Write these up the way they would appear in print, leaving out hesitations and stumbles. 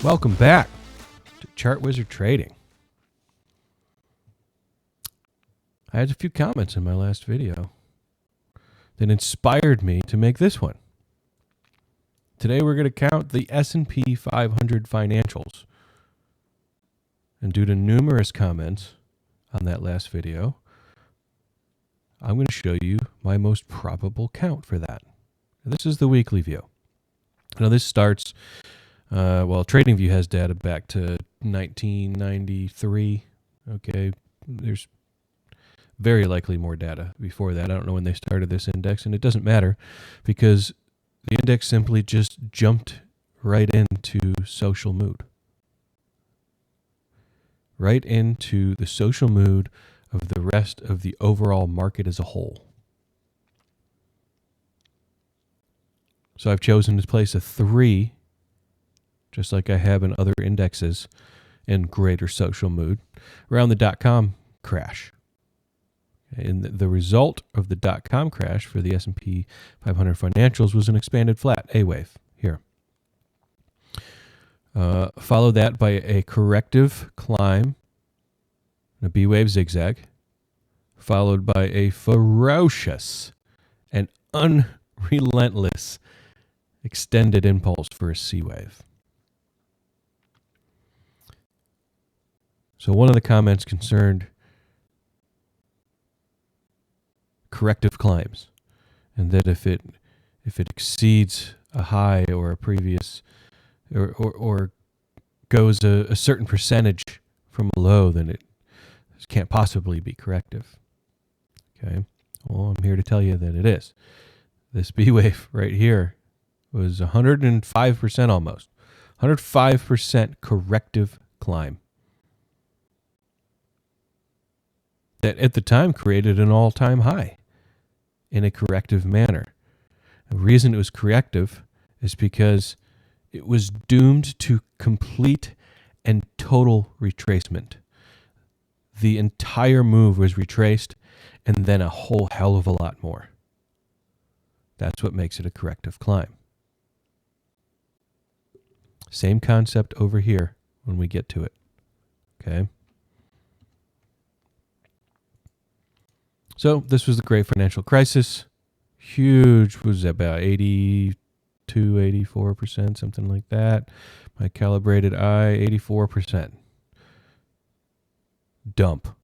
Welcome back to Chart Wizard Trading. I had a few comments in my last video that inspired me to make this one. Today we're going to count the S&P 500 financials. And due to numerous comments on that last video, I'm going to show you my most probable count for that. This is the weekly view. Now this starts, TradingView has data back to 1993. Okay, there's very likely more data before that. I don't know when they started this index, and it doesn't matter because the index simply just jumped right into social mood. Right into the social mood of the rest of the overall market as a whole. So I've chosen to place a 3, just like I have in other indexes, in greater social mood, around the .com crash. And the result of the .com crash for the S&P 500 financials was an expanded flat A wave here. Followed that by a corrective climb, a B wave zigzag, followed by a ferocious and unrelentless extended impulse for a C wave. So one of the comments concerned corrective climbs, and that if it exceeds a high or a previous or goes a certain percentage from a low, then it can't possibly be corrective. Okay, well, I'm here to tell you that it is. This B wave right here was 105% almost, 105% corrective climb. That at the time created an all-time high in a corrective manner. The reason it was corrective is because it was doomed to complete and total retracement. The entire move was retraced and then a whole hell of a lot more. That's what makes it a corrective climb. Same concept over here when we get to it. Okay? So this was the great financial crisis. Huge, was about 82, 84%, something like that. My calibrated eye, 84%. Dump.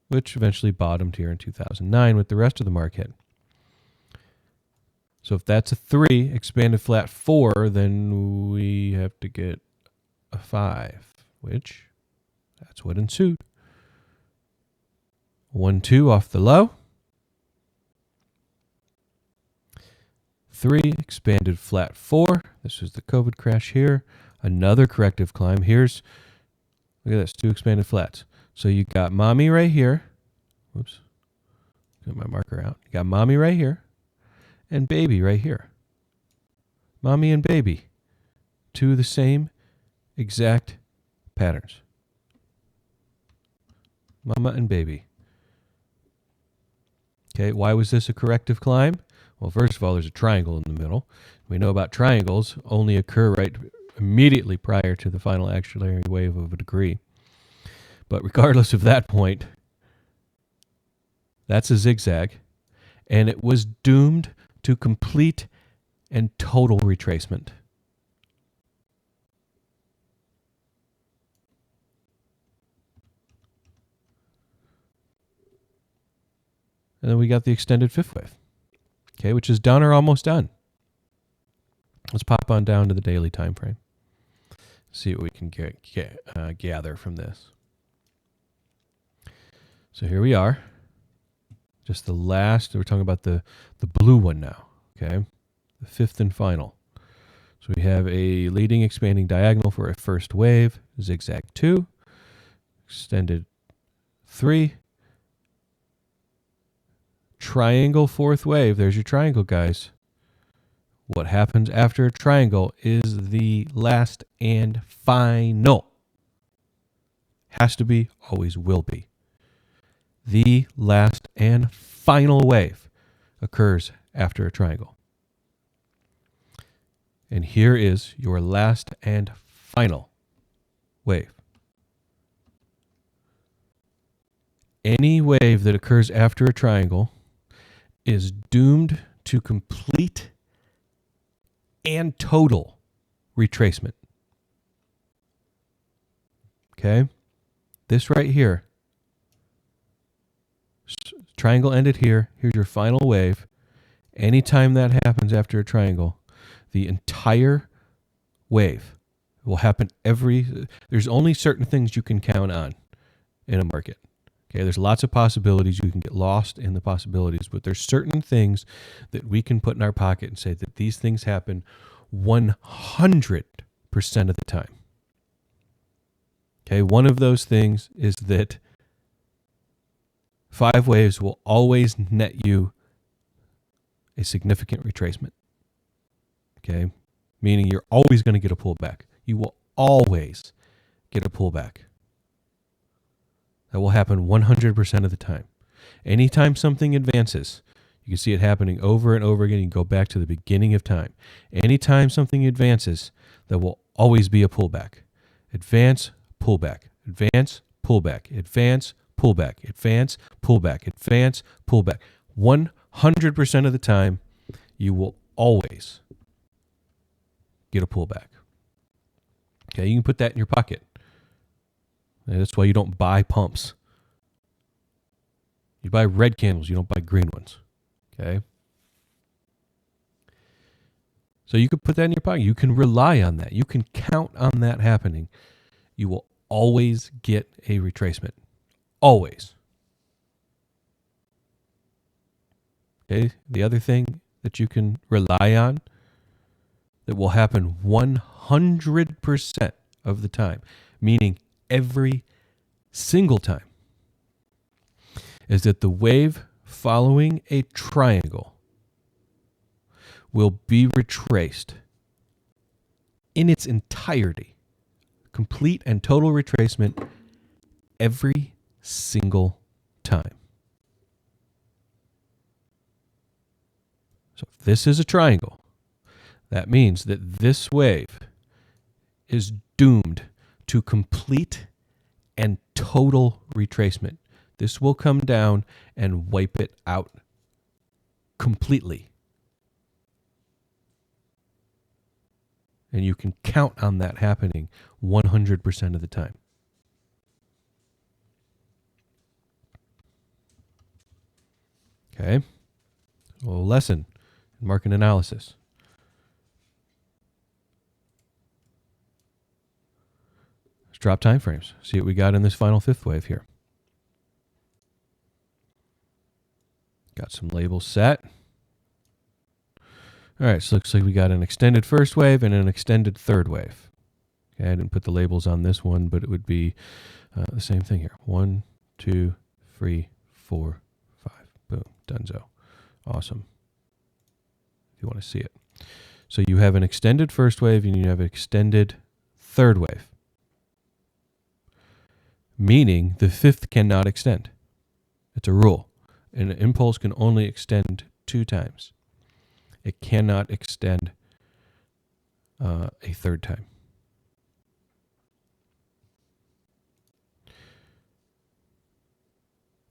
Which eventually bottomed here in 2009 with the rest of the market. So if that's a 3, expanded flat 4, then we have to get a 5, which that's what ensued. 1, 2 off the low. 3, expanded flat 4. This was the COVID crash here. Another corrective climb. Here's, look at this, 2 expanded flats. So you got mommy right here. Whoops. Get my marker out. You got mommy right here and baby right here. Mommy and baby. 2 of the same exact patterns. Mama and baby. Okay, why was this a corrective climb? Well, first of all, there's a triangle in the middle. We know about triangles only occur right immediately prior to the final axillary wave of a degree. But regardless of that point, that's a zigzag, and it was doomed to complete and total retracement. And then we got the extended 5th wave, okay, which is done or almost done. Let's pop on down to the daily time frame. See what we can gather from this. So here we are. Just the last, we're talking about the blue one now, okay? The 5th and final. So we have a leading expanding diagonal for a first wave, zigzag 2, extended 3, triangle 4th wave. There's your triangle, guys. What happens after a triangle is the last and final. Has to be, always will be. The last and final wave occurs after a triangle. And here is your last and final wave. Any wave that occurs after a triangle is doomed to complete and total retracement. Okay? This right here, triangle ended here. Here's your final wave. Anytime that happens after a triangle, the entire wave will happen there's only certain things you can count on in a market. Okay, there's lots of possibilities. You can get lost in the possibilities, but there's certain things that we can put in our pocket and say that these things happen 100% of the time. Okay, one of those things is that 5 waves will always net you a significant retracement. Okay, meaning you're always going to get a pullback. You will always get a pullback. That will happen 100% of the time. Anytime something advances, you can see it happening over and over again. You can go back to the beginning of time. Anytime something advances, there will always be a pullback. Advance, pullback. Advance, pullback. Advance, pullback. Advance, pullback. Advance, pullback. 100% of the time, you will always get a pullback. Okay, you can put that in your pocket. And that's why you don't buy pumps. You buy red candles, you don't buy green ones. Okay? So you can put that in your pocket. You can rely on that. You can count on that happening. You will always get a retracement. Always. Okay? The other thing that you can rely on that will happen 100% of the time, meaning every single time, is that the wave following a triangle will be retraced in its entirety, complete and total retracement every single time. So if this is a triangle, that means that this wave is doomed to complete and total retracement. This will come down and wipe it out completely. And you can count on that happening 100% of the time. Okay. A little lesson in market analysis. Let's drop time frames. See what we got in this final 5th wave here. Got some labels set. All right, so looks like we got an extended 1st wave and an extended 3rd wave. Okay, I didn't put the labels on this one, but it would be the same thing here. 1, 2, 3, 4, 5. Boom, donezo. Awesome. If you want to see it. So you have an extended 1st wave and you have an extended 3rd wave. Meaning the 5th cannot extend. It's a rule. An impulse can only extend 2 times. It cannot extend a 3rd time.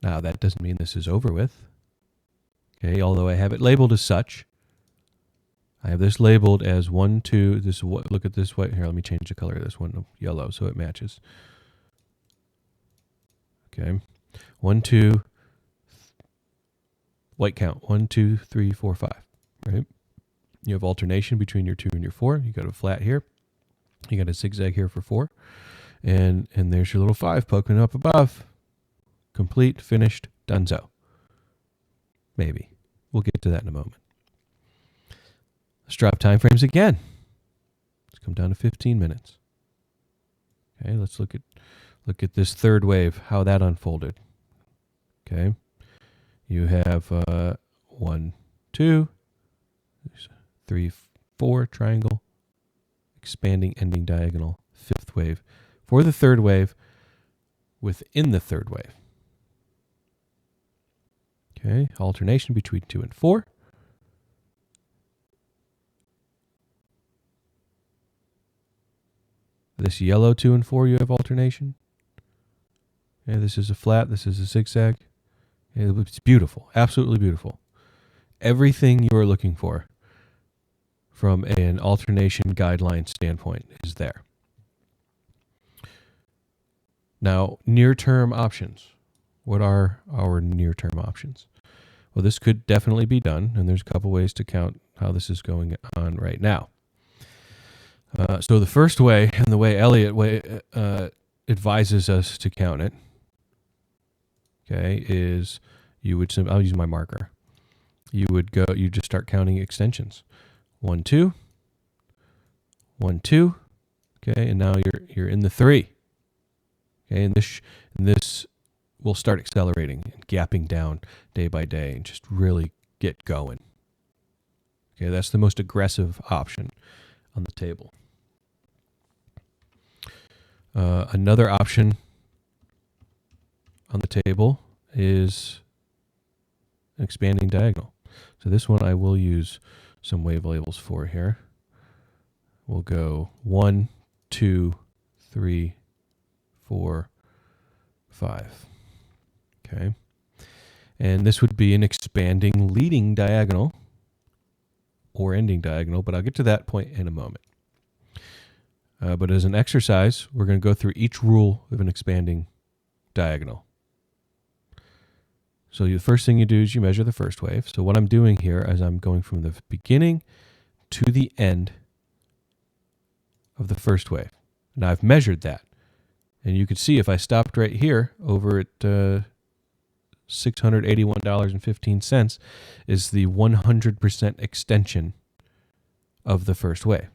Now, that doesn't mean this is over with. Okay, although I have it labeled as such. I have this labeled as 1, 2. This is what. Look at this white here. Let me change the color of this one, yellow, so it matches. Okay, 1, 2. White count 1, 2, 3, 4, 5. Right. You have alternation between your 2 and your 4. You got a flat here. You got a zigzag here for 4, and there's your little 5 poking up above. Complete, finished, donezo. Maybe. We'll get to that in a moment. Let's drop time frames again. Let's come down to 15 minutes. Okay, let's look at this 3rd wave, how that unfolded. Okay. You have 1, 2, 3, 4 triangle, expanding, ending diagonal, 5th wave. For the 3rd wave, within the 3rd wave. Okay, alternation between 2 and 4. This yellow 2 and 4, you have alternation. Okay, this is a flat, this is a zigzag. Okay, it's beautiful, absolutely beautiful. Everything you are looking for from an alternation guideline standpoint is there. Now, near-term options. What are our near-term options? Well, this could definitely be done, and there's a couple ways to count how this is going on right now. So the first way, and the way Elliott advises us to count it, okay, is you would, I'll use my marker. You just start counting extensions. 1, 2, 1, 2, okay, and now you're in the 3. Okay, and this will start accelerating and gapping down day by day and just really get going. Okay, that's the most aggressive option on the table. Another option on the table is an expanding diagonal. So this one I will use some wave labels for here. We'll go 1, 2, 3, 4, 5. Okay. And this would be an expanding leading diagonal or ending diagonal, but I'll get to that point in a moment. But as an exercise, we're going to go through each rule of an expanding diagonal. So the first thing you do is you measure the first wave. So what I'm doing here is I'm going from the beginning to the end of the first wave. Now I've measured that. And you can see if I stopped right here over at $681.15 is the 100% extension of the first wave.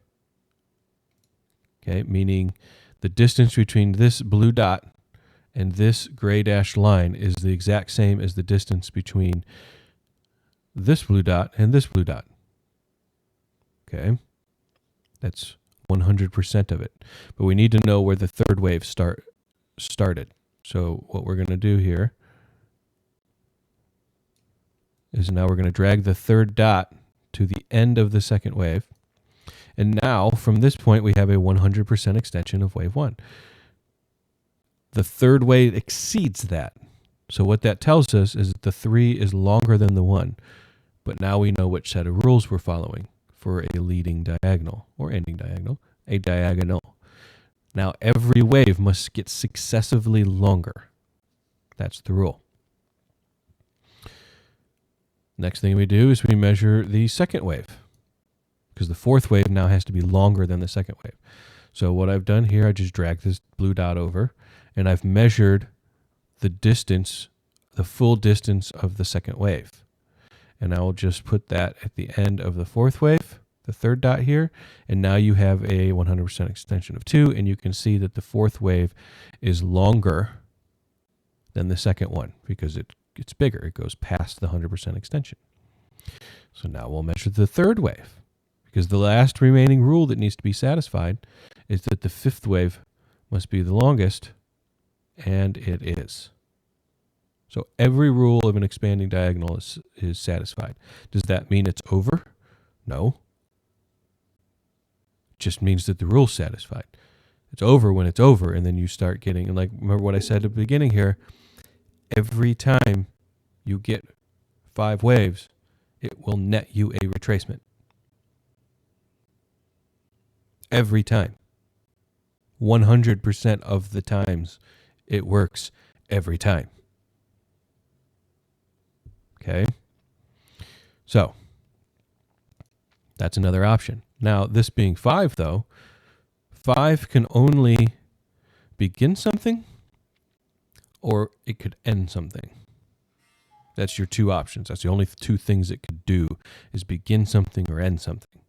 Okay, meaning the distance between this blue dot and this gray dashed line is the exact same as the distance between this blue dot and this blue dot. Okay, that's 100% of it. But we need to know where the third wave started. So what we're going to do here is now we're going to drag the third dot to the end of the second wave. And now, from this point, we have a 100% extension of wave 1. The third wave exceeds that. So what that tells us is that the 3 is longer than the 1. But now we know which set of rules we're following for a leading diagonal or ending diagonal, a diagonal. Now, every wave must get successively longer. That's the rule. Next thing we do is we measure the second wave, because the fourth wave now has to be longer than the second wave. So what I've done here, I just dragged this blue dot over, and I've measured the distance, the full distance of the second wave. And I will just put that at the end of the fourth wave, the third dot here, and now you have a 100% extension of 2, and you can see that the fourth wave is longer than the second one because it's bigger. It goes past the 100% extension. So now we'll measure the third wave, because the last remaining rule that needs to be satisfied is that the fifth wave must be the longest, and it is. So every rule of an expanding diagonal is satisfied. Does that mean it's over? No. It just means that the rule's satisfied. It's over when it's over, and then you start getting, and like, remember what I said at the beginning here, every time you get 5 waves, it will net you a retracement. Every time. 100% of the times it works every time. Okay? So, that's another option. Now, this being 5, though, 5 can only begin something or it could end something. That's your 2 options. That's the only 2 things it could do, is begin something or end something.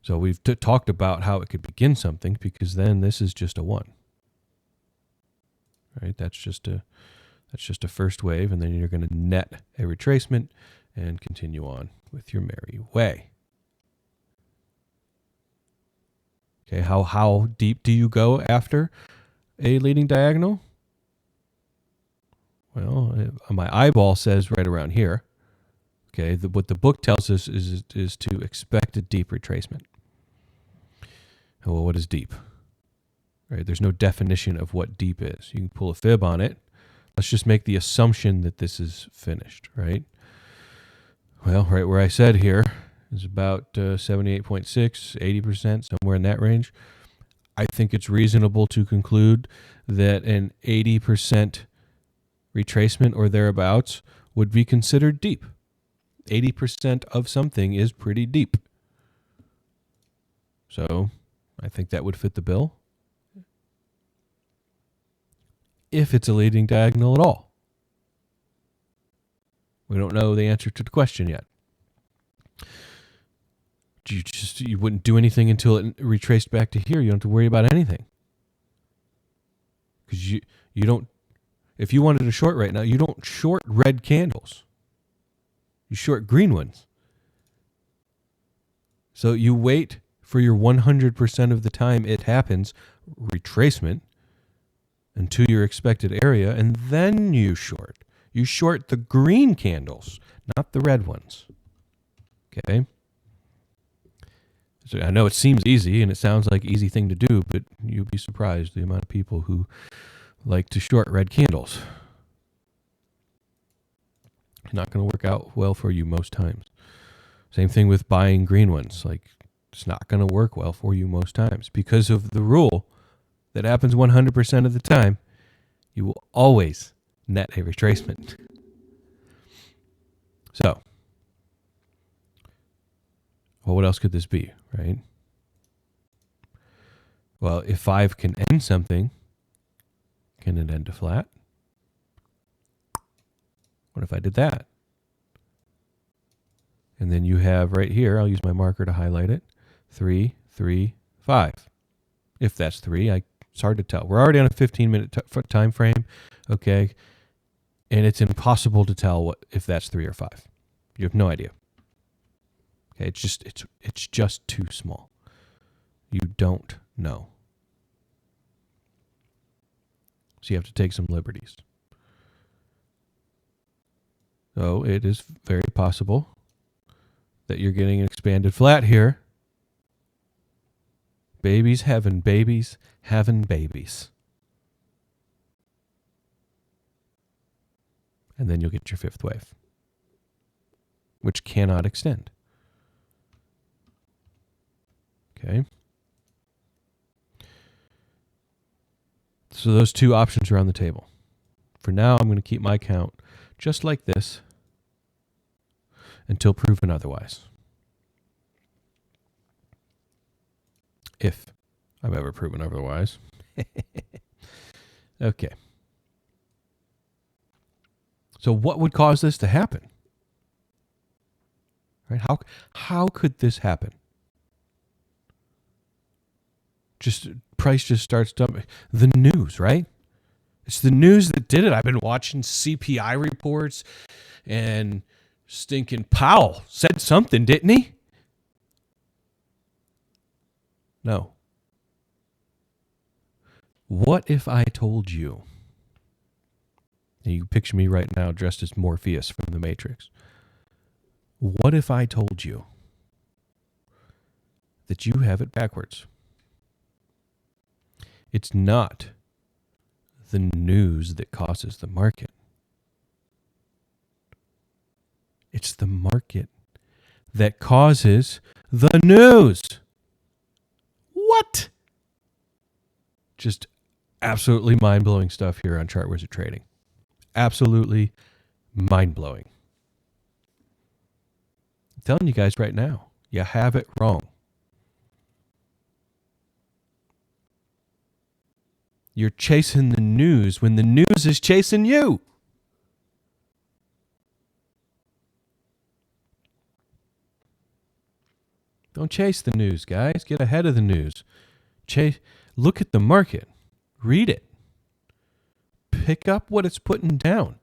So we've talked about how it could begin something, because then this is just a 1. Right? That's just a first wave, and then you're going to net a retracement and continue on with your merry way. Okay, how deep do you go after a leading diagonal? Well, my eyeball says right around here. Okay, what the book tells us is to expect a deep retracement. Well, what is deep? right? There's no definition of what deep is. You can pull a fib on it. Let's just make the assumption that this is finished, right? Well, right where I said here is about 78.6, 80%, somewhere in that range. I think it's reasonable to conclude that an 80% retracement or thereabouts would be considered deep. 80% of something is pretty deep. So I think that would fit the bill if it's a leading diagonal at all. We don't know the answer to the question yet. You wouldn't do anything until it retraced back to here. You don't have to worry about anything. Because you don't, if you wanted to short right now, you don't short red candles. You short green ones. So you wait for your 100% of the time it happens, retracement, into your expected area, and then you short. You short the green candles, not the red ones. Okay? So I know it seems easy, and it sounds like an easy thing to do, but you'd be surprised the amount of people who like to short red candles. It's not going to work out well for you most times. Same thing with buying green ones. Like, it's not going to work well for you most times because of the rule that happens 100% of the time. You will always net a retracement. So, well, what else could this be, right? Well, if 5 can end something, can it end a flat? What if I did that? And then you have right here, I'll use my marker to highlight it, 3, 3, 5. If that's 3, it's hard to tell. We're already on a 15-minute time frame, okay? And it's impossible to tell if that's 3 or 5. You have no idea. Okay, it's just too small. You don't know. So you have to take some liberties. So it is very possible that you're getting an expanded flat here. Babies having babies having babies. And then you'll get your 5th wave, which cannot extend. Okay. So those two options are on the table. For now, I'm going to keep my count just like this until proven otherwise. If I'm ever proven otherwise. Okay. So what would cause this to happen? Right? How could this happen? Price just starts dumping. The news, right? It's the news that did it. I've been watching CPI reports, and stinking Powell said something, didn't he? No. What if I told you, and you picture me right now dressed as Morpheus from The Matrix. What if I told you that you have it backwards? It's not the news that causes the market. It's the market that causes the news. What? Just absolutely mind-blowing stuff here on Chart Wizard Trading. Absolutely mind-blowing. I'm telling you guys right now, you have it wrong. You're chasing the news when the news is chasing you. Don't chase the news, guys. Get ahead of the news. Look at the market. Read it. Pick up what it's putting down.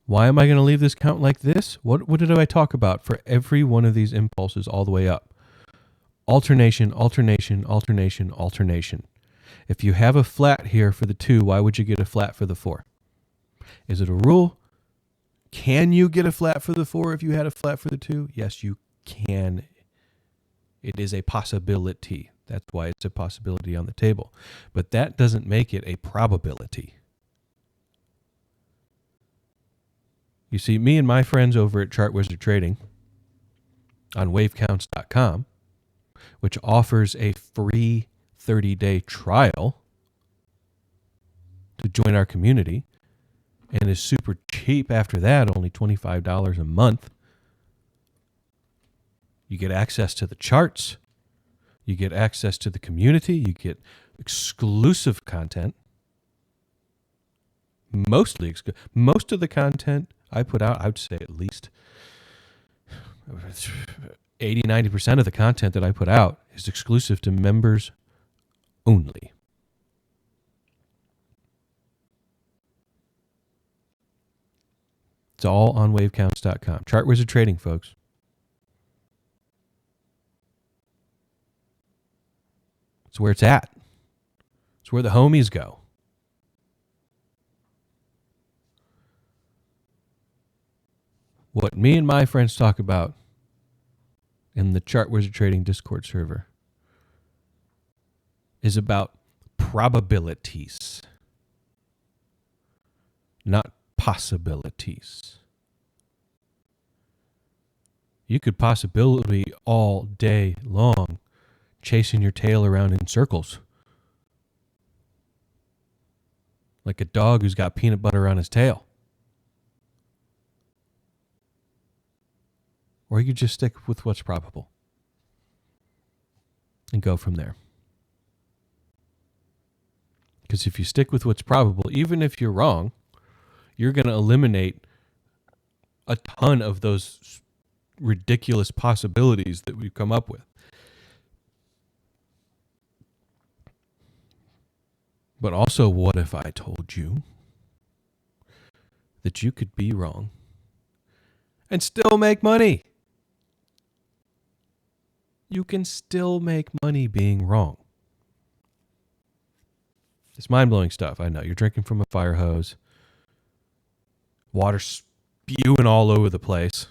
Why am I going to leave this count like this? What did I talk about for every one of these impulses all the way up? Alternation, alternation, alternation, alternation. If you have a flat here for the 2, why would you get a flat for the 4? Is it a rule? Can you get a flat for the 4 if you had a flat for the 2? Yes, you can. It is a possibility. That's why it's a possibility on the table. But that doesn't make it a probability. You see, me and my friends over at Chart Wizard Trading on wavecounts.com, which offers a free 30-day trial to join our community and is super cheap after that, only $25 a month. You get access to the charts. You get access to the community. You get exclusive content. Most of the content I put out, I would say at least 80, 90% of the content that I put out is exclusive to members only. It's all on wavecounts.com. Chart Wizard Trading, folks. It's where it's at. It's where the homies go. What me and my friends talk about in the Chart Wizard Trading Discord server is about probabilities, not possibilities. You could possibility all day long chasing your tail around in circles like a dog who's got peanut butter on his tail. Or you just stick with what's probable and go from there. Because if you stick with what's probable, even if you're wrong, you're going to eliminate a ton of those ridiculous possibilities that we've come up with. But also, what if I told you that you could be wrong and still make money? You can still make money being wrong. It's mind-blowing stuff. I know. You're drinking from a fire hose. Water spewing all over the place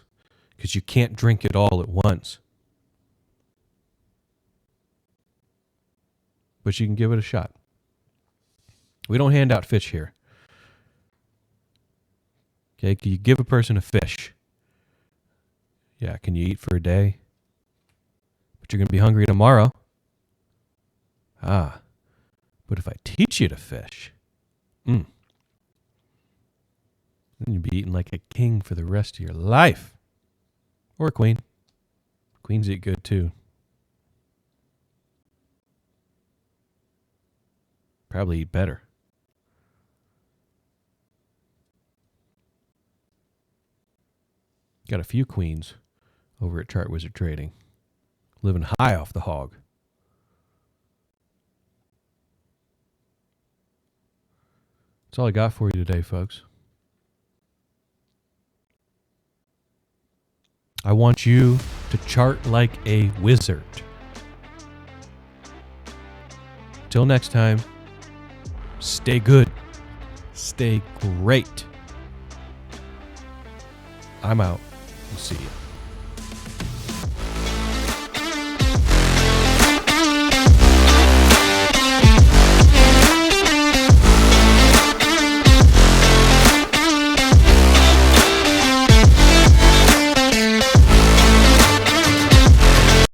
because you can't drink it all at once. But you can give it a shot. We don't hand out fish here. Okay, can you give a person a fish? Yeah, can you eat for a day? But you're going to be hungry tomorrow. But if I teach you to fish, then you'll be eating like a king for the rest of your life. Or a queen. Queens eat good too. Probably eat better. Got a few queens over at Chart Wizard Trading. Living high off the hog. That's all I got for you today, folks. I want you to chart like a wizard. Till next time, stay good. Stay great. I'm out. We'll see you.